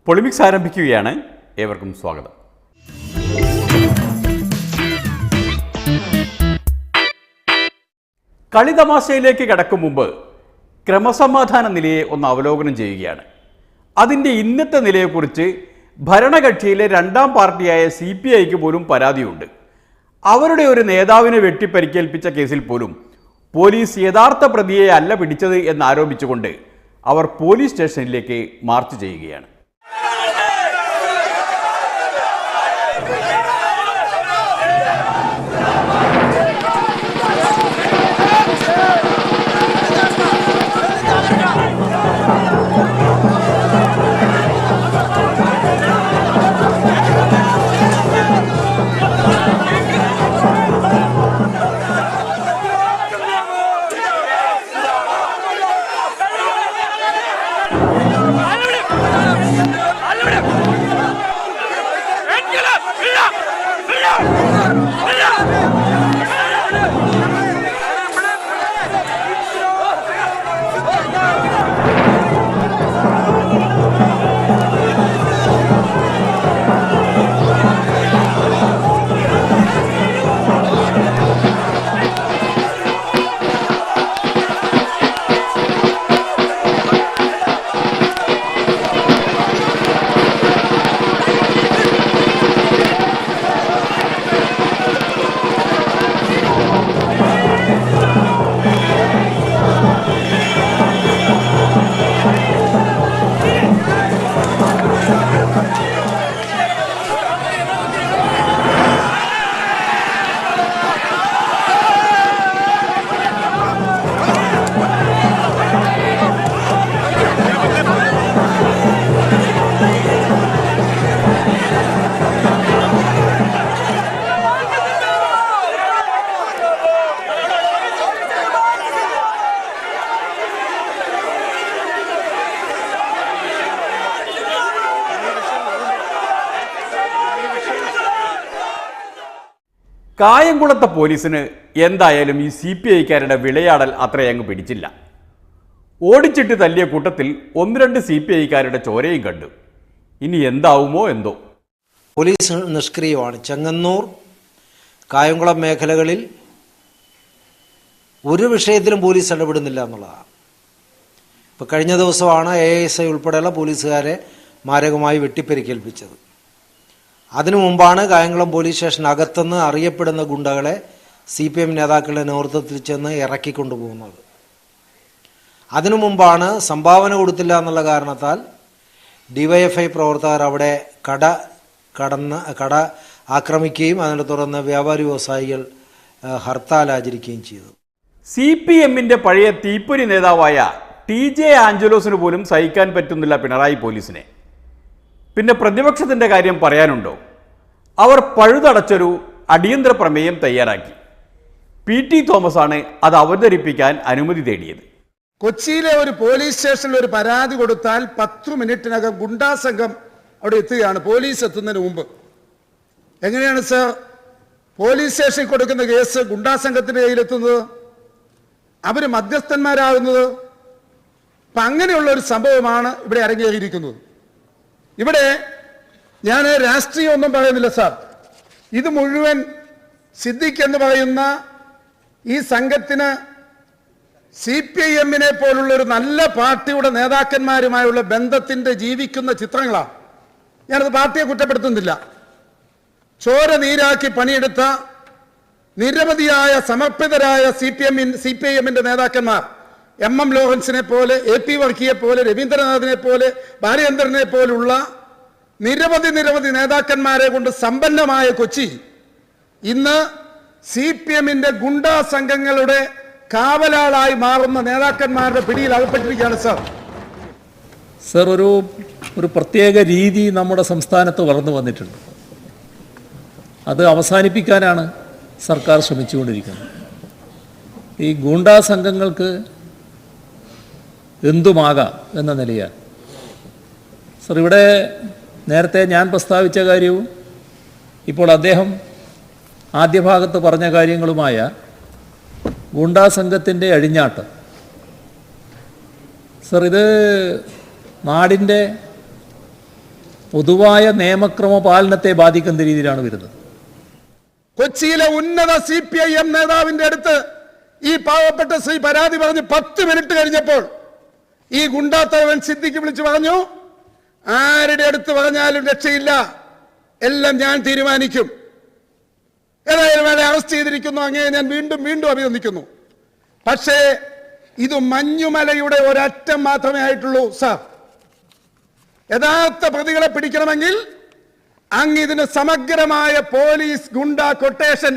പൊളിമിക്സ് ആരംഭിക്കുകയാണ്. ഏവർക്കും സ്വാഗതം. കളിതമാശയിലേക്ക് കടക്കും മുമ്പ് ക്രമസമാധാന നിലയെ ഒന്ന് അവലോകനം ചെയ്യുകയാണ്. അതിൻ്റെ ഇന്നത്തെ നിലയെക്കുറിച്ച് ഭരണകക്ഷിയിലെ രണ്ടാം പാർട്ടിയായ CPIക്ക് പോലും പരാതിയുണ്ട്. അവരുടെ ഒരു നേതാവിനെ വെട്ടിപ്പരിക്കേൽപ്പിച്ച കേസിൽ പോലും പോലീസ് യഥാർത്ഥ പ്രതിയെ അല്ല പിടിച്ചത് എന്നാരോപിച്ചുകൊണ്ട് അവർ പോലീസ് സ്റ്റേഷനിലേക്ക് മാർച്ച് ചെയ്യുകയാണ്. കായംകുളത്തെ പോലീസിന് എന്തായാലും ഈ CPIക്കാരുടെ വിളയാടൽ അത്രയങ്ങ് പിടിച്ചില്ല. ഓടിച്ചിട്ട് തല്ലിയ കൂട്ടത്തിൽ 1-2 CPIക്കാരുടെ ചോരയും കണ്ടു. ഇനി എന്താവുമോ എന്തോ. പോലീസ് നിഷ്ക്രിയമാണ്. ചെങ്ങന്നൂർ, കായംകുളം മേഖലകളിൽ ഒരു വിഷയത്തിലും പോലീസ് ഇടപെടുന്നില്ല എന്നുള്ളതാണ്. ഇപ്പോൾ കഴിഞ്ഞ ദിവസമാണ് ASI ഉൾപ്പെടെയുള്ള പോലീസുകാരെ മാരകമായി വെട്ടിപ്പരിക്കേൽപ്പിച്ചത്. അതിനു മുമ്പാണ് കായംകുളം പോലീസ് സ്റ്റേഷനകത്തുനിന്ന് അറിയപ്പെടുന്ന ഗുണ്ടകളെ CPM നേതാക്കളുടെ നേതൃത്വത്തിൽ ചെന്ന് ഇറക്കിക്കൊണ്ടുപോകുന്നത്. അതിനു മുമ്പാണ് സംഭാവന കൊടുത്തില്ല എന്നുള്ള കാരണത്താൽ DYFI പ്രവർത്തകർ അവിടെ കട ആക്രമിക്കുകയും അതിനെ തുടർന്ന് വ്യാപാരി വ്യവസായികൾ ഹർത്താൽ ആചരിക്കുകയും ചെയ്തു. CPMന്റെ പഴയ തീപ്പൊരി നേതാവായ TJ ആഞ്ചലോസിന് പോലും സഹിക്കാൻ പറ്റുന്നില്ല പിണറായി പോലീസിനെ. പിന്നെ പ്രതിപക്ഷത്തിൻ്റെ കാര്യം പറയാനുണ്ടോ? അവർ പഴുതടച്ചൊരു അടിയന്തര പ്രമേയം തയ്യാറാക്കി. PT തോമസാണ് അത് അവതരിപ്പിക്കാൻ അനുമതി തേടിയത്. കൊച്ചിയിലെ ഒരു പോലീസ് സ്റ്റേഷനിൽ ഒരു പരാതി കൊടുത്താൽ 10 മിനിറ്റിനകം ഗുണ്ടാ സംഘം അവിടെ എത്തുകയാണ്, പോലീസ് എത്തുന്നതിന് മുമ്പ്. എങ്ങനെയാണ് സർ പോലീസ് സ്റ്റേഷനിൽ കൊടുക്കുന്ന കേസ് ഗുണ്ടാ സംഘത്തിന്റെ കയ്യിലെത്തുന്നത്? അവർ മധ്യസ്ഥന്മാരാകുന്നത്? അപ്പം അങ്ങനെയുള്ള ഒരു സംഭവമാണ് ഇവിടെ അരങ്ങേറിയിരിക്കുന്നത്. ഇവിടെ ഞാൻ രാഷ്ട്രീയം ഒന്നും പറയുന്നില്ല സാർ. ഇത് മുഴുവൻ സിദ്ദിഖ് എന്ന് പറയുന്ന ഈ സംഘത്തിന് CPIഎമ്മിനെ പോലുള്ള ഒരു നല്ല പാർട്ടിയുടെ നേതാക്കന്മാരുമായുള്ള ബന്ധത്തിന്റെ ജീവിക്കുന്ന ചിത്രങ്ങളാണ്. ഞാനത് പാർട്ടിയെ കുറ്റപ്പെടുത്തുന്നില്ല. ചോര നീരാക്കി പണിയെടുത്ത നിരവധിയായ സമർപ്പിതരായ CPIഎമ്മിന്റെ നേതാക്കന്മാർ, MM ലോറൻസിനെ പോലെ, AP വർക്കിയെ പോലെ, രവീന്ദ്രനാഥിനെ പോലെ, ബാലചന്ദ്രനെ പോലുള്ള നിരവധി നേതാക്കന്മാരെ കൊണ്ട് സമ്പന്നമായ കൊച്ചി ഇന്ന് CPIഎമ്മിന്റെ ഗുണ്ടാ സംഘങ്ങളുടെ കാവലാളായി മാറുന്ന നേതാക്കന്മാരുടെ പിടിയിൽ അകപ്പെട്ടിരിക്കുകയാണ് സാർ. സർ, ഒരു പ്രത്യേക രീതി നമ്മുടെ സംസ്ഥാനത്ത് വളർന്നു വന്നിട്ടുണ്ട്. അത് അവസാനിപ്പിക്കാനാണ് സർക്കാർ ശ്രമിച്ചുകൊണ്ടിരിക്കുന്നത്. ഈ ഗൂണ്ടാ സംഘങ്ങൾക്ക് എന്തുമാകാം എന്ന നിലയാണ്. സർ, ഇവിടെ നേരത്തെ ഞാൻ പ്രസ്താവിച്ച കാര്യവും ഇപ്പോൾ അദ്ദേഹം ആദ്യ ഭാഗത്ത് പറഞ്ഞ കാര്യങ്ങളുമായ ഗൂണ്ടാ സംഘത്തിൻ്റെ അഴിഞ്ഞാട്ടം. സർ, ഇത് നാടിൻ്റെ പൊതുവായ നിയമക്രമ പാലനത്തെ ബാധിക്കുന്ന രീതിയിലാണ് വരുന്നത്. കൊച്ചിയിലെ ഉന്നത CPIM നേതാവിന്റെ അടുത്ത് ഈ പാവപ്പെട്ട സ്ത്രീ പരാതി പറഞ്ഞ് 10 മിനിറ്റ് കഴിഞ്ഞപ്പോൾ ഈ ഗുണ്ടാത്തലവൻ സിദ്ദിഖ് വിളിച്ചു പറഞ്ഞു, ആരുടെ അടുത്ത് പറഞ്ഞാലും രക്ഷയില്ല, എല്ലാം ഞാൻ തീരുമാനിക്കും. ഏതായാലും അയാളെ അറസ്റ്റ് ചെയ്തിരിക്കുന്നു, അങ്ങനെ ഞാൻ വീണ്ടും വീണ്ടും അഭിനന്ദിക്കുന്നു. പക്ഷേ ഇത് മഞ്ഞുമലയുടെ ഒരറ്റം മാത്രമേ ആയിട്ടുള്ളൂ സാർ. യഥാർത്ഥ പ്രതികളെ പിടിക്കണമെങ്കിൽ അങ്ങ് ഇതിന് സമഗ്രമായ പോലീസ് ഗുണ്ട കൊട്ടേഷൻ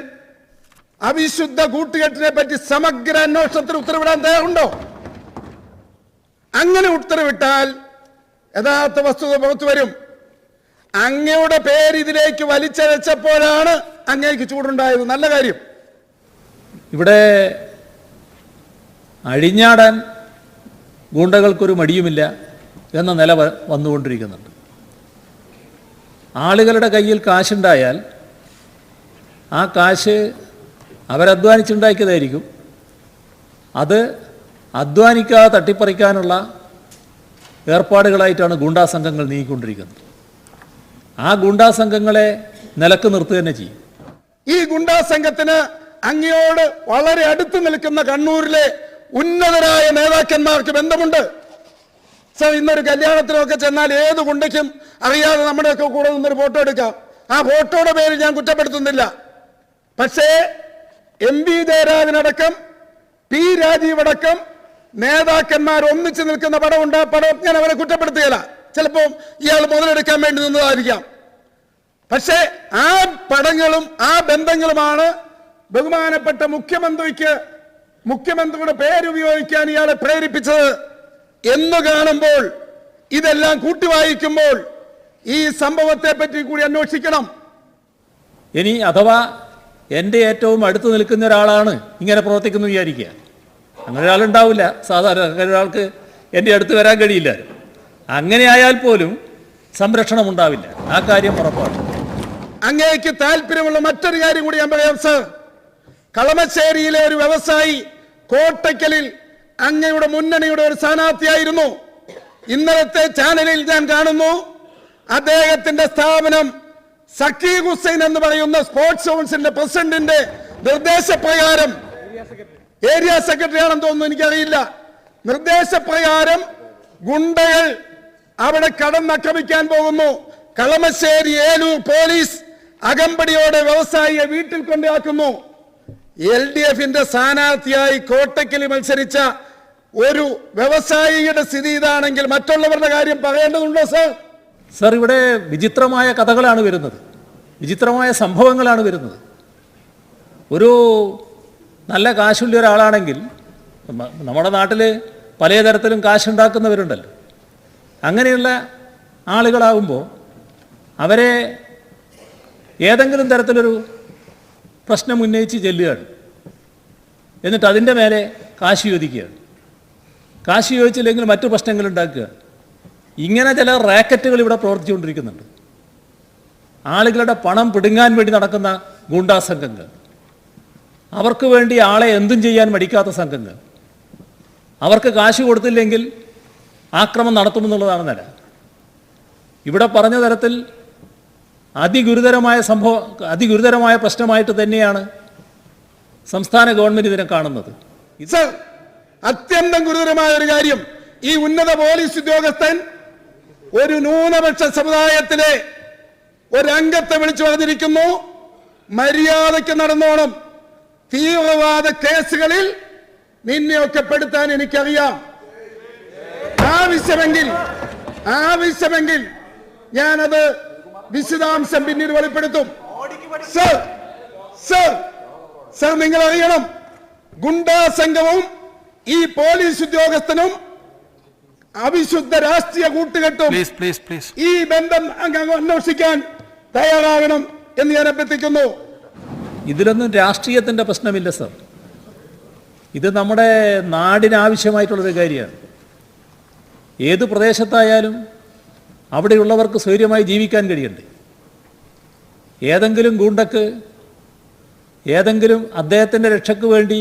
അവിശുദ്ധ കൂട്ടുകെട്ടിനെ പറ്റി സമഗ്ര അന്വേഷണത്തിന് ഉത്തരവിടാൻ തയ്യാറുണ്ടോ? അങ്ങനെ ഉത്തരവിട്ടാൽ യഥാർത്ഥ വസ്തുത പുറത്തു വരും. അങ്ങയുടെ പേര് ഇതിലേക്ക് വലിച്ചഴച്ചപ്പോഴാണ് അങ്ങേക്ക് ചൂടുണ്ടായത്. നല്ല കാര്യം. ഇവിടെ അഴിഞ്ഞാടാൻ ഗൂണ്ടകൾക്കൊരു മടിയുമില്ല എന്ന നില വന്നുകൊണ്ടിരിക്കുന്നുണ്ട്. ആളുകളുടെ കയ്യിൽ കാശുണ്ടായാൽ ആ കാശ് അവരധ്വാനിച്ചുണ്ടാക്കിയതായിരിക്കും. അത് അധ്വാനിക്കാതെ തട്ടിപ്പറിക്കാനുള്ള ഏർപ്പാടുകളായിട്ടാണ് ഗൂണ്ടാ സംഘങ്ങൾ നീങ്ങിക്കൊണ്ടിരിക്കുന്നത്. ആ ഗൂണ്ടാ സംഘങ്ങളെ നിലക്ക് നിർത്തുക തന്നെ ചെയ്യും. ഈ ഗുണ്ടാ സംഘത്തിന് അങ്ങയോട് വളരെ അടുത്ത് നിൽക്കുന്ന കണ്ണൂരിലെ ഉന്നതരായ നേതാക്കന്മാർക്ക് ബന്ധമുണ്ട്. സാർ, ഇന്നൊരു കല്യാണത്തിനൊക്കെ ചെന്നാൽ ഏത് ഗുണ്ടയ്ക്കും അറിയാതെ നമ്മുടെയൊക്കെ കൂടെ നിന്നൊരു ഫോട്ടോ എടുക്കാം. ആ ഫോട്ടോയുടെ പേര് ഞാൻ കുറ്റപ്പെടുത്തുന്നില്ല. പക്ഷേ MP ജയരാജനടക്കം P രാജീവ് അടക്കം നേതാക്കന്മാർ ഒന്നിച്ചു നിൽക്കുന്ന പടമുണ്ട്. ആ പടം ഞാൻ അവരെ കുറ്റപ്പെടുത്തുകയില്ല. ചിലപ്പോൾ ഇയാൾ മുതലെടുക്കാൻ വേണ്ടി നിന്നതായിരിക്കാം. പക്ഷേ ആ പടങ്ങളും ആ ബന്ധങ്ങളുമാണ് ബഹുമാനപ്പെട്ട മുഖ്യമന്ത്രിയുടെ പേരുപയോഗിക്കാൻ ഇയാളെ പ്രേരിപ്പിച്ചത് എന്ന് കാണുമ്പോൾ, ഇതെല്ലാം കൂട്ടിവായിക്കുമ്പോൾ ഈ സംഭവത്തെ പറ്റി കൂടി അന്വേഷിക്കണം. ഇനി അഥവാ എൻ്റെ ഏറ്റവും അടുത്ത് നിൽക്കുന്ന ഒരാളാണ് ഇങ്ങനെ പ്രവർത്തിക്കുന്നു വിചാരിക്കുക, അങ്ങനെ ഒരാളുണ്ടാവില്ല. സാധാരണ അങ്ങനെ ഒരാൾക്ക് എൻ്റെ അടുത്ത് വരാൻ കഴിയില്ല. അങ്ങനെ ആയാൽ പോലും സംരക്ഷണം ഉണ്ടാവില്ല. ആ കാര്യം ഉറപ്പാണ്. അങ്ങേക്ക് താല്പര്യമുള്ള മറ്റൊരു കാര്യം കൂടി ഞാൻ പറയാം സർ. കളമശ്ശേരിയിലെ ഒരു വ്യവസായി കോട്ടയ്ക്കലിൽ അങ്ങയുടെ മുന്നണിയുടെ ഒരു സ്ഥാനാർത്ഥിയായിരുന്നു. ഇന്നലത്തെ ചാനലിൽ ഞാൻ കാണുന്നു, അദ്ദേഹത്തിന്റെ സ്ഥാപനം സക്കീർ ഹുസൈൻ എന്ന് പറയുന്ന സ്പോർട്സ് കൗൺസിലിന്റെ പ്രസിഡന്റിന്റെ നിർദ്ദേശപ്രകാരം, ഏരിയ സെക്രട്ടറി ആണെന്ന് തോന്നുന്നു, എനിക്കറിയില്ല, നിർദ്ദേശപ്രകാരം ഗുണ്ടകൾ അവിടെ കടന്നാക്രമിക്കാൻ പോകുന്നു. കളമശ്ശേരി ഏലൂർ പോലീസ് അകമ്പടിയോടെ വ്യവസായിയെ വീട്ടിൽ കൊണ്ടാക്കുന്നു. LDFന്റെ സ്ഥാനാർത്ഥിയായി കോട്ടയ്ക്കൽ മത്സരിച്ച ഒരു വ്യവസായിയുടെ സ്ഥിതി ഇതാണെങ്കിൽ മറ്റുള്ളവരുടെ കാര്യം പറയേണ്ടതുണ്ടോ സർ? സർ, ഇവിടെ വിചിത്രമായ കഥകളാണ് വരുന്നത്, വിചിത്രമായ സംഭവങ്ങളാണ് വരുന്നത്. ഒരു നല്ല കാശുള്ള ഒരാളാണെങ്കിൽ, നമ്മുടെ നാട്ടിൽ പലതരത്തിലും കാശുണ്ടാക്കുന്നവരുണ്ടല്ലോ, അങ്ങനെയുള്ള ആളുകളാകുമ്പോൾ അവരെ ഏതെങ്കിലും തരത്തിലൊരു പ്രശ്നം ഉന്നയിച്ച് ചെല്ലുകയാണ്. എന്നിട്ട് അതിൻ്റെ മേലെ കാശ് ചോദിക്കുകയാണ്. കാശ് ചോദിച്ചില്ലെങ്കിൽ മറ്റു പ്രശ്നങ്ങൾ ഉണ്ടാക്കുക. ഇങ്ങനെ ചില റാക്കറ്റുകൾ ഇവിടെ പ്രവർത്തിച്ചുകൊണ്ടിരിക്കുന്നുണ്ട്. ആളുകളുടെ പണം പിടുങ്ങാൻ വേണ്ടി നടക്കുന്ന ഗൂണ്ടാ സംഘങ്ങൾ, അവർക്ക് വേണ്ടി ആളെ എന്തും ചെയ്യാൻ മടിക്കാത്ത സംഘങ്ങൾ, അവർക്ക് കാശ് കൊടുത്തില്ലെങ്കിൽ ആക്രമണം നടത്തുമെന്നുള്ളതാണ് നില. ഇവിടെ പറഞ്ഞ തരത്തിൽ അതിഗുരുതരമായ പ്രശ്നമായിട്ട് തന്നെയാണ് സംസ്ഥാന ഗവൺമെന്റ് ഇതിനെ കാണുന്നത്. സർ, അത്യന്തം ഗുരുതരമായ ഒരു കാര്യം, ഈ ഉന്നത പോലീസ് ഉദ്യോഗസ്ഥൻ ഒരു ന്യൂനപക്ഷ സമുദായത്തിലെ ഒരംഗത്തെ വിളിച്ചു പറഞ്ഞിരിക്കുന്നു, മര്യാദയ്ക്ക് നടന്നോണം, തീവ്രവാദ കേസുകളിൽ നിന്നെയൊക്കെ പെടുത്താൻ എനിക്കറിയാം, ആവശ്യമെങ്കിൽ ഞാനത് വിശദാംശം പിന്നീട് വെളിപ്പെടുത്തും. സർ, നിങ്ങൾ അറിയണം, ഗുണ്ടാ സംഘവും ഈ പോലീസ് ഉദ്യോഗസ്ഥനും അവിശുദ്ധ രാഷ്ട്രീയ കൂട്ടുകെട്ടും ഈ ബന്ധം അന്വേഷിക്കാൻ തയ്യാറാകണം എന്ന് ഞാൻ അഭ്യർത്ഥിക്കുന്നു. ഇതിലൊന്നും രാഷ്ട്രീയത്തിൻ്റെ പ്രശ്നമില്ല സർ. ഇത് നമ്മുടെ നാടിനാവശ്യമായിട്ടുള്ളൊരു കാര്യമാണ്. ഏത് പ്രദേശത്തായാലും അവിടെയുള്ളവർക്ക് സ്വൈര്യമായി ജീവിക്കാൻ കഴിയണ്ടേ? ഏതെങ്കിലും ഗൂണ്ടക്ക് ഏതെങ്കിലും അദ്ദേഹത്തിൻ്റെ രക്ഷയ്ക്ക് വേണ്ടി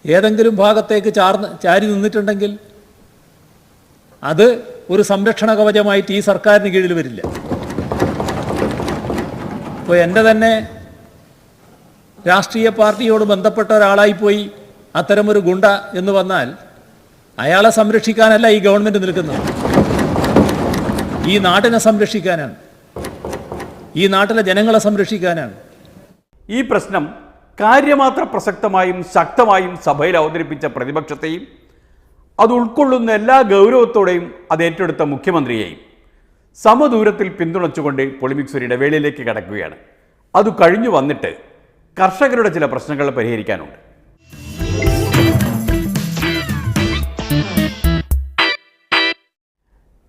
ഏതെങ്കിലും ഭാഗത്തേക്ക് ചാരി നിന്നിട്ടുണ്ടെങ്കിൽ അത് ഒരു സംരക്ഷണ കവചമായിട്ട് ഈ സർക്കാരിന് കീഴിൽ വരില്ല. ഇപ്പോൾ എൻ്റെ തന്നെ രാഷ്ട്രീയ പാർട്ടിയോട് ബന്ധപ്പെട്ട ഒരാളായിപ്പോയി അത്തരമൊരു ഗുണ്ട എന്ന് വന്നാൽ അയാളെ സംരക്ഷിക്കാനല്ല ഈ ഗവൺമെൻറ് നിൽക്കുന്നത്, ഈ നാട്ടിനെ സംരക്ഷിക്കാനാണ്, ഈ നാട്ടിലെ ജനങ്ങളെ സംരക്ഷിക്കാനാണ്. ഈ പ്രശ്നം കാര്യമാത്ര പ്രസക്തമായും ശക്തമായും സഭയിൽ അവതരിപ്പിച്ച പ്രതിപക്ഷത്തെയും അത് ഉൾക്കൊള്ളുന്ന എല്ലാ ഗൗരവത്തോടെയും അത് ഏറ്റെടുത്ത മുഖ്യമന്ത്രിയെയും സമദൂരത്തിൽ പിന്തുണച്ചുകൊണ്ട് പൊളിമിക്സ് ഒരു ഇടവേളയിലേക്ക് കടക്കുകയാണ്. അത് കഴിഞ്ഞു വന്നിട്ട് കർഷകരുടെ ചില പ്രശ്നങ്ങൾ പരിഹരിക്കാനുണ്ട്.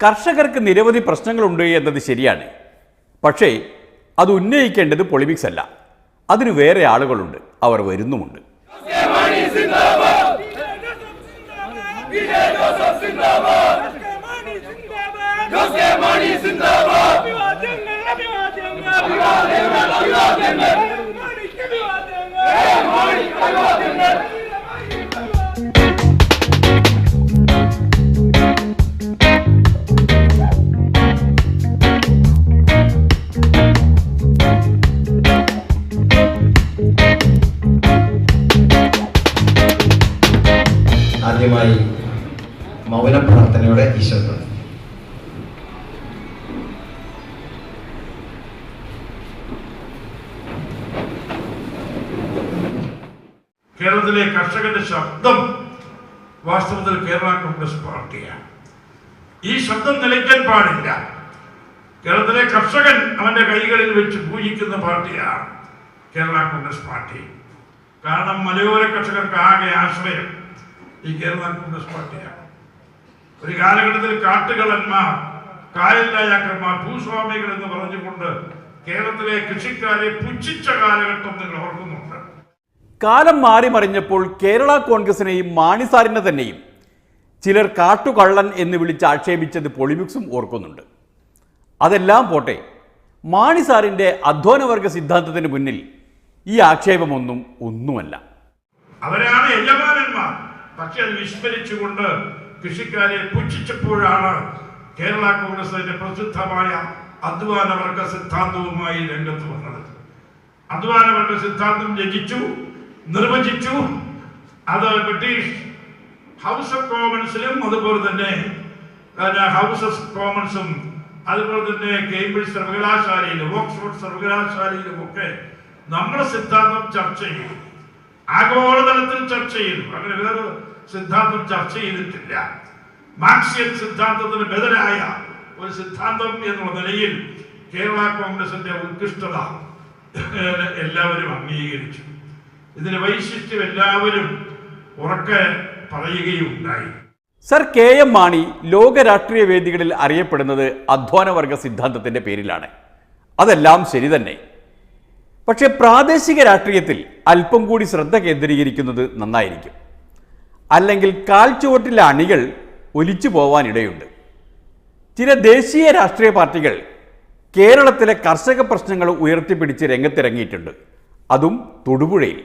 കർഷകർക്ക് നിരവധി പ്രശ്നങ്ങളുണ്ട് എന്നത് ശരിയാണ്. പക്ഷേ അത് ഉന്നയിക്കേണ്ടത് പൊളിമിക്സ് അല്ല, അതിന് വേറെ ആളുകളുണ്ട്, അവർ വരുന്നുമുണ്ട്. ആദ്യമായി മൗന പ്രാർത്ഥനയോടെ ഈശ്വരൻ. കേരളത്തിലെ കർഷകന്റെ ശബ്ദം വാസ്തവത്തിൽ കേരള കോൺഗ്രസ് പാർട്ടിയാണ്. ഈ ശബ്ദം നിലയ്ക്കാൻ പാടില്ല. കേരളത്തിലെ കർഷകൻ അവന്റെ കൈകളിൽ വെച്ച് പൂജിക്കുന്ന പാർട്ടിയാണ് കേരള കോൺഗ്രസ് പാർട്ടി. കാരണം മലയോര കർഷകർക്ക് ആകെ ആശ്രയം ഈ കേരള കോൺഗ്രസ് പാർട്ടിയാണ്. ഒരു കാലഘട്ടത്തിൽ കാട്ടുകള്ളന്മാർ, കായൽ രാജാക്കന്മാർ, ഭൂസ്വാമികൾ എന്ന് പറഞ്ഞുകൊണ്ട് കേരളത്തിലെ കൃഷിക്കാരെ പുച്ഛിച്ച കാലഘട്ടം നിങ്ങൾ ഓർക്കുന്നുണ്ട്. കാലം മാറി മറിഞ്ഞപ്പോൾ കേരള കോൺഗ്രസിനെയും മാണിസാറിനെ തന്നെയും ചിലർ കാട്ടുകള്ളൻ എന്ന് വിളിച്ച് ആക്ഷേപിച്ചത് പൊളിമിക്സും ഓർക്കുന്നുണ്ട്. അതെല്ലാം പോട്ടെ, മാണിസാറിൻ്റെ അധ്വാനവർഗ സിദ്ധാന്തത്തിന് മുന്നിൽ ഈ ആക്ഷേപമൊന്നും ഒന്നുമല്ല. അവരാണ് യജമാനന്മാർ. പക്ഷെ അത് വിസ്മരിച്ചുകൊണ്ട് കൃഷിക്കാരെ പുച്ഛിച്ചപ്പോഴാണ് കേരള കോൺഗ്രസിന്റെ പ്രസിദ്ധമായ അധ്വാനവർഗ സിദ്ധാന്തവുമായി രംഗത്ത് വന്നത്. അധ്വാനവർഗ സിദ്ധാന്തം രചിച്ചു, നിർവചിച്ചു. അത് ബ്രിട്ടീഷ് ഹൗസ് ഓഫ് കോമൺസിലും അതുപോലെ തന്നെ ഹൗസ് ഓഫ് കോമൺസും അതുപോലെ തന്നെ കേംബ്രിഡ്ജ് സർവകലാശാലയിലും ഓക്സ്ഫോർഡ് സർവകലാശാലയിലും ഒക്കെ നമ്മുടെ സിദ്ധാന്തം ചർച്ച ചെയ്തു. ആഗോളതലത്തിൽ ചർച്ച ചെയ്തു. അങ്ങനെ വേറെ സിദ്ധാന്തം ചർച്ച ചെയ്തിട്ടില്ല. മാർക്സിയൻ സിദ്ധാന്തത്തിന് ബദലായ ഒരു സിദ്ധാന്തം എന്നുള്ള നിലയിൽ കേരള കോൺഗ്രസിന്റെ ഉത്കൃഷ്ടത എല്ലാവരും അംഗീകരിച്ചു. ഇതിന് വൈശിഷ്ട്യം എല്ലാവരും ഉറക്കെ പറയുകയുണ്ടായി. സർ കെ എം മാണി ലോക രാഷ്ട്രീയ വേദികളിൽ അറിയപ്പെടുന്നത് അധ്വാനവർഗ സിദ്ധാന്തത്തിൻ്റെ പേരിലാണ്. അതെല്ലാം ശരി തന്നെ. പക്ഷേ പ്രാദേശിക രാഷ്ട്രീയത്തിൽ അല്പം കൂടി ശ്രദ്ധ കേന്ദ്രീകരിക്കുന്നത് നന്നായിരിക്കും. അല്ലെങ്കിൽ കാൽച്ചുവട്ടിലെ അണികൾ ഒലിച്ചു പോവാനിടയുണ്ട്. ചില ദേശീയ രാഷ്ട്രീയ പാർട്ടികൾ കേരളത്തിലെ കർഷക പ്രശ്നങ്ങൾ ഉയർത്തിപ്പിടിച്ച് രംഗത്തിറങ്ങിയിട്ടുണ്ട്, അതും തൊടുപുഴയിൽ.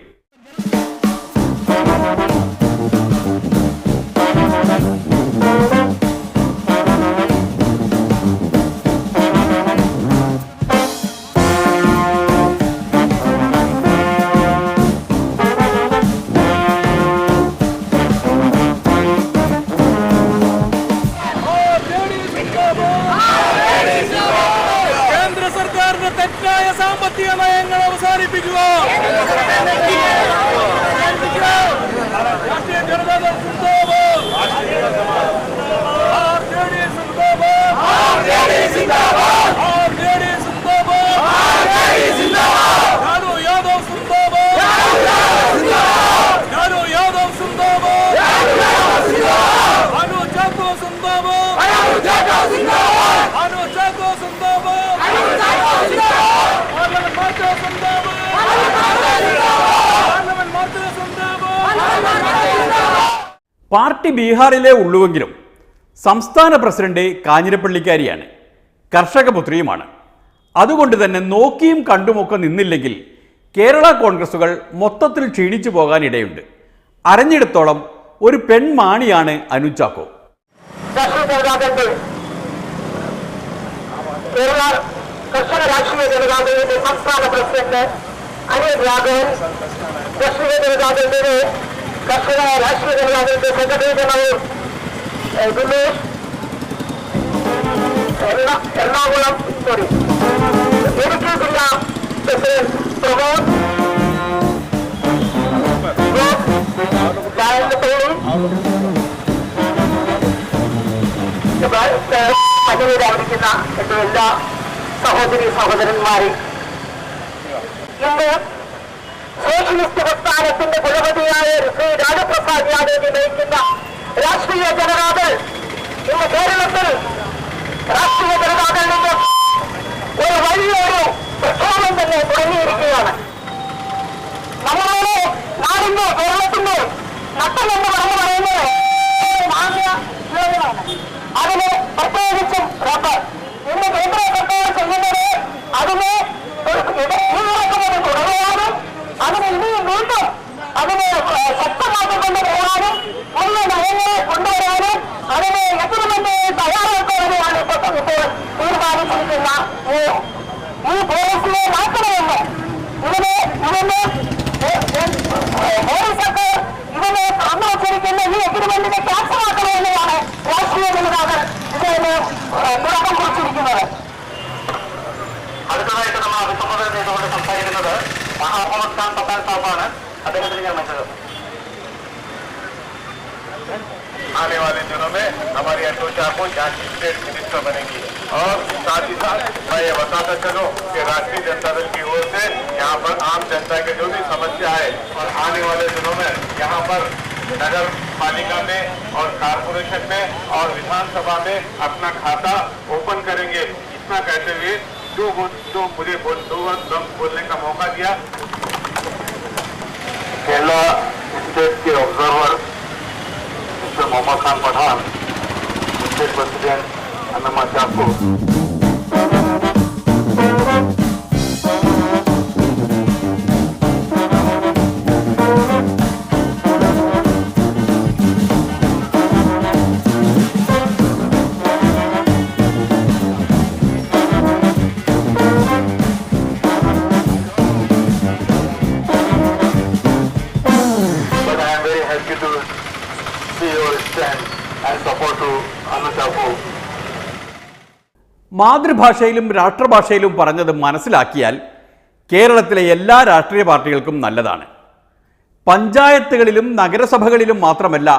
തെറ്റായ സാമ്പത്തിക നയങ്ങൾ അവസാനിപ്പിക്കുക. പാർട്ടി ബീഹാറിലെ ഉള്ളുവെങ്കിലും സംസ്ഥാന പ്രസിഡന്റ് കാഞ്ഞിരപ്പള്ളിക്കാരിയാണ്, കർഷകപുത്രിയുമാണ്. അതുകൊണ്ട് തന്നെ നോക്കിയും കണ്ടുമൊക്കെ നിന്നില്ലെങ്കിൽ കേരള കോൺഗ്രസുകൾ മൊത്തത്തിൽ ക്ഷീണിച്ചു പോകാനിടയുണ്ട്. അറിഞ്ഞിടത്തോളം ഒരു പെൺമാണിയാണ് അനു ചാക്കോ. കർഷക രാഷ്ട്രീയ ജനതാദളിന്റെ സംസ്ഥാന പ്രസിഡന്റ് അനിൽ രാഘവൻ, രാഷ്ട്രീയ ജനതാദളിന്റെ കർഷക രാഷ്ട്രീയ ജനതാദളിന്റെ സെക്രട്ടറി ജനറൽ ദിനേശ്, എറണാകുളം ഇടുക്കി ജില്ലാ പ്രസിഡന്റ് പ്രമോദ്, അനുവദിക്കുന്ന എന്റെ എല്ലാ സഹോദരി സഹോദരന്മാരെ, ഇന്ന് സോഷ്യലിസ്റ്റ് പ്രസ്ഥാനത്തിന്റെ കുലപതിയായ ശ്രീ ലാലു പ്രസാദ് യാദവ് നയിക്കുന്ന രാഷ്ട്രീയ ജനതാദൾ ഇന്ന് കേരളത്തിൽ രാഷ്ട്രീയ ജനതാദളിന്റെ ഒരു വലിയൊരു പ്രക്ഷോഭം തന്നെ തുടങ്ങിയിരിക്കുകയാണ്. നമ്മുടെ നാടിന്റെ കേരളത്തിന്റെ നട്ടമെന്ന് പറയുന്നത് മാന്യ യോജനയാണ്. അതിന് പ്രത്യേകിച്ചും റബ്ബർ ഇന്ന് കേന്ദ്ര സർക്കാർ ചെയ്യുന്നത് അതിനെ കീഴടക്കുന്നത് തുടരാനും അതിന് ഇനിയും വീണ്ടും അതിനെ ശക്തമാക്കിക്കൊണ്ട് പോകാനും ഉള്ള നയങ്ങളെ കൊണ്ടുവരാനും അതിനെ എഗ്രിമെന്റ് തയ്യാറാക്കുന്നതിനാണ് ഇപ്പോൾ തീരുമാനിച്ചിരിക്കുന്ന ഈ പോളിസിയെ മാറ്റണമെന്ന് മോദി സർക്കാർ ഇതിനെ തുറന്നു വച്ചിരിക്കുന്ന ഈ എഗ്രിമെന്റിനെ ക്യാൻസലാക്കണമെന്നാണ് രാഷ്ട്രീയ ജനതാദൾ ഇതിന് തുടക്കം കുറിച്ചിരിക്കുന്നത്. അടുത്തതായിട്ട് നമ്മൾ അഭിസംബോധന ചെയ്തുകൊണ്ട് സംസാരിക്കുന്നത് മഹാമുഹമ്മദ് ഖാൻ പത്താൻ സാഹിബാണ്. അദ്ദേഹത്തിന് ഞാൻ മെച്ചത്. आने वाले दिनों में हमारी अनुषा को यहाँ की स्टेट मिनिस्टर बनेगी और साथ ही साथ मैं ये बताता चलूँ कि राष्ट्रीय जनता दल की ओर से यहाँ पर आम जनता के जो भी समस्या है और आने वाले दिनों में यहाँ पर नगर पालिका में और कारपोरेशन में और विधानसभा में अपना खाता ओपन करेंगे। इतना कहते हुए जो मुझे बोलने का मौका दिया, केरला स्टेट के observer mister Mohammed Khan Pathan, state president Annamma Chacko, മാതൃഭാഷയിലും രാഷ്ട്രഭാഷയിലും പറഞ്ഞത് മനസ്സിലാക്കിയാൽ കേരളത്തിലെ എല്ലാ രാഷ്ട്രീയ പാർട്ടികൾക്കും നല്ലതാണ്. പഞ്ചായത്തുകളിലും നഗരസഭകളിലും മാത്രമല്ല,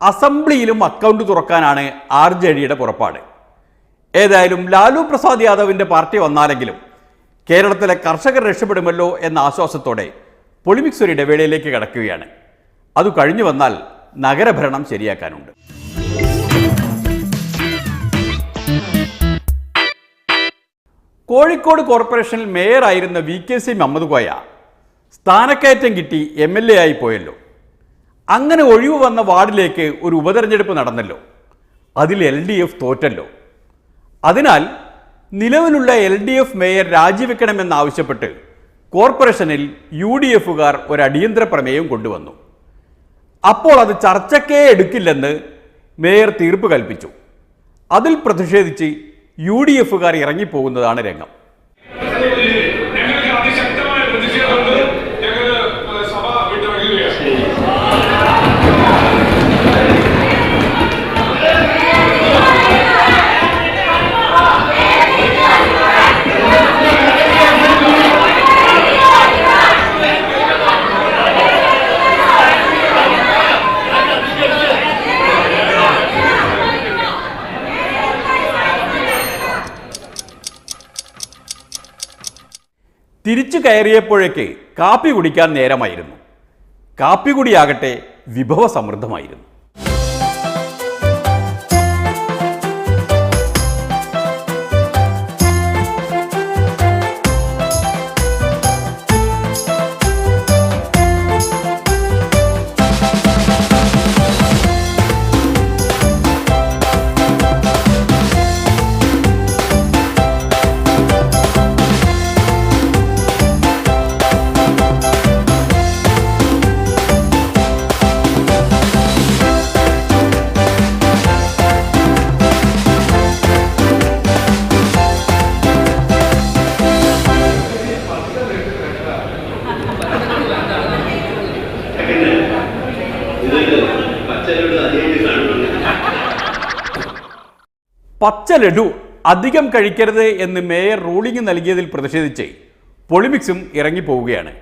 അസംബ്ലിയിലും അക്കൗണ്ട് തുറക്കാനാണ് RJDയുടെ പുറപ്പാട്. ഏതായാലും ലാലു പ്രസാദ് യാദവിൻ്റെ പാർട്ടി വന്നാലെങ്കിലും കേരളത്തിലെ കർഷകർ രക്ഷപ്പെടുമല്ലോ എന്ന ആശ്വാസത്തോടെ പൊളിമിക്സ് ഒരു ഇടവേളയിലേക്ക് കടക്കുകയാണ്. അത് കഴിഞ്ഞു വന്നാൽ നഗരഭരണം ശരിയാക്കാനുണ്ട്. കോഴിക്കോട് കോർപ്പറേഷനിൽ മേയറായിരുന്ന VKC മുഹമ്മദ് കോയ സ്ഥാനക്കയറ്റം കിട്ടി MLA ആയി പോയല്ലോ. അങ്ങനെ ഒഴിവ് വന്ന വാർഡിലേക്ക് ഒരു ഉപതെരഞ്ഞെടുപ്പ് നടന്നല്ലോ. അതിൽ LDF തോറ്റല്ലോ. അതിനാൽ നിലവിലുള്ള LDF മേയർ രാജിവെക്കണമെന്നാവശ്യപ്പെട്ട് കോർപ്പറേഷനിൽ UDFകാർ ഒരു അടിയന്തര പ്രമേയം കൊണ്ടുവന്നു. അപ്പോൾ അത് ചർച്ചക്കേ എടുക്കില്ലെന്ന് മേയർ തീർപ്പ് കൽപ്പിച്ചു. അതിൽ പ്രതിഷേധിച്ച് UDFകാർ ഇറങ്ങിപ്പോകുന്നതാണ് രംഗം. തിരിച്ചു കയറിയപ്പോഴേക്ക് കാപ്പി കുടിക്കാൻ നേരമായിരുന്നു. കാപ്പി കുടിയാകട്ടെ വിഭവസമൃദ്ധമായിരുന്നു. പച്ച ലഡു അധികം കഴിക്കരുത് എന്ന് മേയർ റൂളിംഗ് നൽകിയതിൽ പ്രതിഷേധിച്ച് പൊളിമിക്സും ഇറങ്ങിപ്പോവുകയാണ്.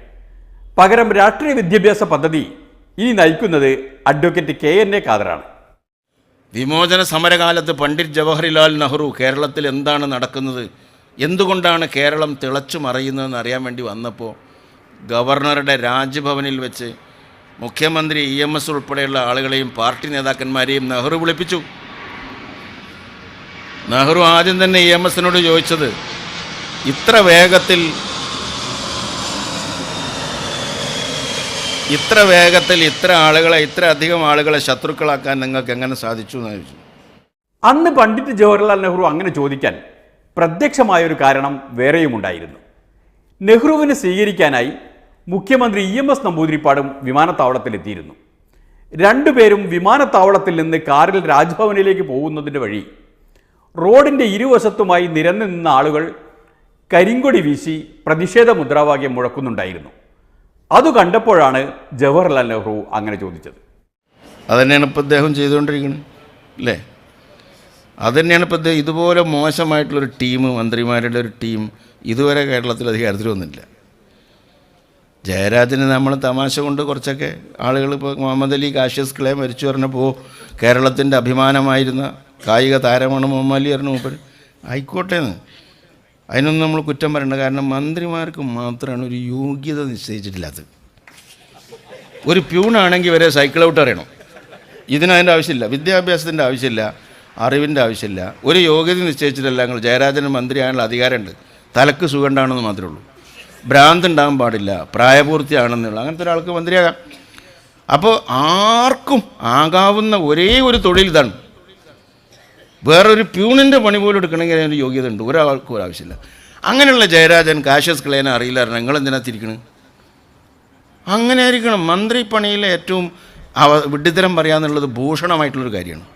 പകരം രാഷ്ട്രീയ വിദ്യാഭ്യാസ പദ്ധതി ഇനി നയിക്കുന്നത് അഡ്വക്കേറ്റ് KNA ഖാദറാണ്. വിമോചന സമരകാലത്ത് പണ്ഡിറ്റ് ജവഹർലാൽ നെഹ്റു കേരളത്തിൽ എന്താണ് നടക്കുന്നത്, എന്തുകൊണ്ടാണ് കേരളം തിളച്ചു മറിയുന്നതെന്ന് അറിയാൻ വേണ്ടി വന്നപ്പോൾ ഗവർണറുടെ രാജ്ഭവനിൽ വെച്ച് മുഖ്യമന്ത്രി EMS ഉൾപ്പെടെയുള്ള ആളുകളെയും പാർട്ടി നേതാക്കന്മാരെയും നെഹ്റു വിളിപ്പിച്ചു. നെഹ്റു ആദ്യം തന്നെ EMSനോട് ചോദിച്ചത്, ഇത്ര വേഗത്തിൽ ഇത്ര അധികം ആളുകളെ ശത്രുക്കളാക്കാൻ നിങ്ങൾക്ക് എങ്ങനെ സാധിച്ചു എന്ന് ചോദിച്ചു. അന്ന് പണ്ഡിറ്റ് ജവഹർലാൽ നെഹ്റു അങ്ങനെ ചോദിക്കാൻ പ്രത്യക്ഷമായൊരു കാരണം വേറെയുമുണ്ടായിരുന്നു. നെഹ്റുവിനെ സ്വീകരിക്കാനായി മുഖ്യമന്ത്രി EMS നമ്പൂതിരിപ്പാടും വിമാനത്താവളത്തിലെത്തിയിരുന്നു. രണ്ടുപേരും വിമാനത്താവളത്തിൽ നിന്ന് കാറിൽ രാജ്ഭവനിലേക്ക് പോകുന്നതിൻ്റെ വഴി റോഡിൻ്റെ ഇരുവശത്തുമായി നിരന്നു നിന്ന ആളുകൾ കരിങ്കൊടി വീശി പ്രതിഷേധ മുദ്രാവാക്യം മുഴക്കുന്നുണ്ടായിരുന്നു. അത് കണ്ടപ്പോഴാണ് ജവഹർലാൽ നെഹ്റു അങ്ങനെ ചോദിച്ചത്. അതുതന്നെയാണ് ഇപ്പോൾ അദ്ദേഹം ചെയ്തുകൊണ്ടിരിക്കുന്നത് അല്ലേ? അതുതന്നെയാണ് ഇപ്പോൾ അദ്ദേഹം ഇതുപോലെ മോശമായിട്ടുള്ളൊരു ടീം, മന്ത്രിമാരുടെ ഒരു ടീം ഇതുവരെ കേരളത്തിൽ അധികാരത്തിൽ വന്നില്ല. ജയരാജന് നമ്മൾ തമാശ കൊണ്ട് കുറച്ചൊക്കെ ആളുകൾ, ഇപ്പോൾ മുഹമ്മദ് അലി കാഷ്യസ് ക്ലേ മരിച്ചു പറഞ്ഞപ്പോൾ കേരളത്തിൻ്റെ അഭിമാനമായിരുന്ന കായിക താരമാണ് മുഹമ്മദ് അലി പറഞ്ഞ മൂപ്പർ. ആയിക്കോട്ടേന്ന്, അതിനൊന്നും നമ്മൾ കുറ്റം പറയണ്ട. കാരണം മന്ത്രിമാർക്ക് മാത്രമാണ് ഒരു യോഗ്യത നിശ്ചയിച്ചിട്ടില്ലാത്തത്. ഒരു പ്യൂണാണെങ്കിൽ വരെ സൈക്കിൾ ഔട്ട് അറിയണം. ഇതിനതിൻ്റെ ആവശ്യമില്ല, വിദ്യാഭ്യാസത്തിൻ്റെ ആവശ്യമില്ല, അറിവിൻ്റെ ആവശ്യമില്ല. ഒരു യോഗ്യത നിശ്ചയിച്ചിട്ടല്ല. ഞങ്ങൾ ജയരാജന് മന്ത്രിയാകാനുള്ള അധികാരമുണ്ട്, തലക്ക് സുഖമുണ്ടാണെന്ന് മാത്രമേ ഉള്ളൂ. ഭ്രാന്ത് ഉണ്ടാകാൻ പാടില്ല, പ്രായപൂർത്തിയാണെന്നുള്ള അങ്ങനത്തെ ഒരാൾക്ക് മന്ത്രിയാകാം. അപ്പോൾ ആർക്കും ആകാവുന്ന ഒരേ ഒരു തൊഴിൽ ഇതാണ്. വേറൊരു പ്യൂണിൻ്റെ പണി പോലും എടുക്കണമെങ്കിൽ അതിനൊരു യോഗ്യത ഉണ്ട്, ഒരാൾക്കും ഒരാവശ്യമില്ല. അങ്ങനെയുള്ള ജയരാജൻ കാഷ്യസ് ക്ലേനെ അറിയില്ല, നിങ്ങളെന്തിനാ തിരിക്കണം? അങ്ങനെ ആയിരിക്കണം. മന്ത്രി പണിയിലെ ഏറ്റവും വിഡ്ഢിത്തരം പറയാന്നുള്ളത് ഭൂഷണമായിട്ടുള്ളൊരു കാര്യമാണ്.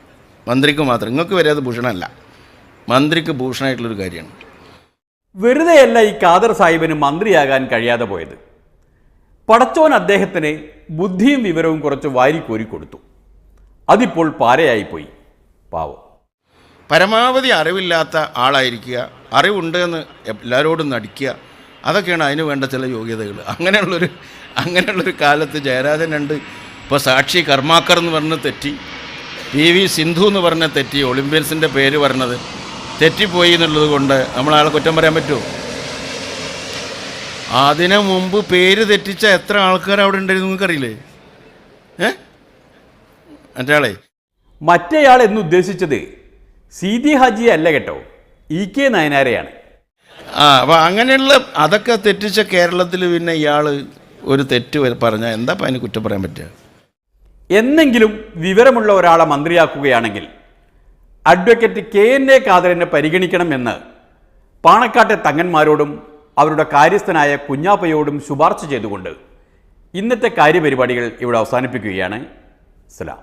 മന്ത്രിക്ക് മാത്രം, നിങ്ങൾക്ക് വരെ അത് ഭൂഷണമല്ല, മന്ത്രിക്ക് ഭൂഷണമായിട്ടുള്ളൊരു കാര്യമാണ്. വെറുതെയല്ല ഈ ഖാദർ സാഹിബിന് മന്ത്രിയാകാൻ കഴിയാതെ പോയത്. പടച്ചോൻ അദ്ദേഹത്തിന് ബുദ്ധിയും വിവരവും കുറച്ച് വാരിക്കോരി കൊടുത്തു. അതിപ്പോൾ പാരയായിപ്പോയി. പാവം. പരമാവധി അറിവില്ലാത്ത ആളായിരിക്കുക, അറിവുണ്ട് എന്ന് എല്ലാവരോടും നടിക്കുക, അതൊക്കെയാണ് അതിന് വേണ്ട ചില യോഗ്യതകൾ. അങ്ങനെയുള്ളൊരു കാലത്ത് ജയരാജൻ ഉണ്ട്. ഇപ്പോൾ സാക്ഷി കർമാക്കർ എന്ന് പറഞ്ഞ് തെറ്റി, PV സിന്ധു എന്ന് പറഞ്ഞ തെറ്റി, ഒളിമ്പ്യൻസിൻ്റെ പേര് പറഞ്ഞത് തെറ്റിപ്പോയി എന്നുള്ളത് കൊണ്ട് നമ്മളയാളെ കുറ്റം പറയാൻ പറ്റുമോ? അതിനു മുമ്പ് പേര് തെറ്റിച്ച എത്ര ആൾക്കാർ അവിടെ ഉണ്ടായിരുന്നു നിങ്ങൾക്കറിയില്ലേ? മറ്റേയാൾ എന്നുദ്ദേശിച്ചത് സീതി ഹാജിയെ അല്ല കേട്ടോ, EK നയനാരെയാണ്. അപ്പോൾ അങ്ങനെയുള്ള അതൊക്കെ തെറ്റിച്ച കേരളത്തിൽ പിന്നെ ഇയാൾ ഒരു തെറ്റ് പറഞ്ഞാൽ എന്താ അതിന് കുറ്റം പറയാൻ പറ്റുക? എന്നെങ്കിലും വിവരമുള്ള ഒരാളെ മന്ത്രിയാക്കുകയാണെങ്കിൽ അഡ്വക്കേറ്റ് KNA ഖാദറിനെ പരിഗണിക്കണമെന്ന് പാണക്കാട്ടെ തങ്ങന്മാരോടും അവരുടെ കാര്യസ്ഥനായ കുഞ്ഞാപ്പയോടും ശുപാർശ ചെയ്തുകൊണ്ട് ഇന്നത്തെ കാര്യപരിപാടികൾ ഇവിടെ അവസാനിപ്പിക്കുകയാണ്. സലാം.